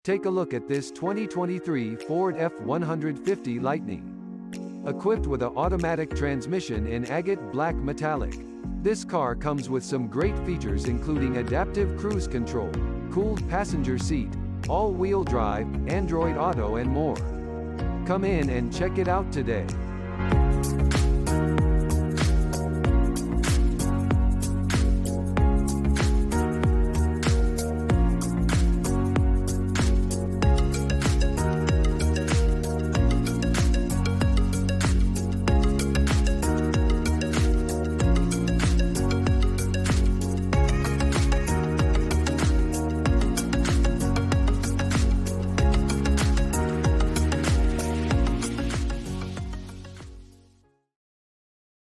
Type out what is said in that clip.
Take a look at this 2023 Ford F-150 Lightning. Equipped with an automatic transmission in agate black metallic. This car comes with some great features including adaptive cruise control, cooled passenger seat, all-wheel drive, Android Auto and more. Come in and check it out today.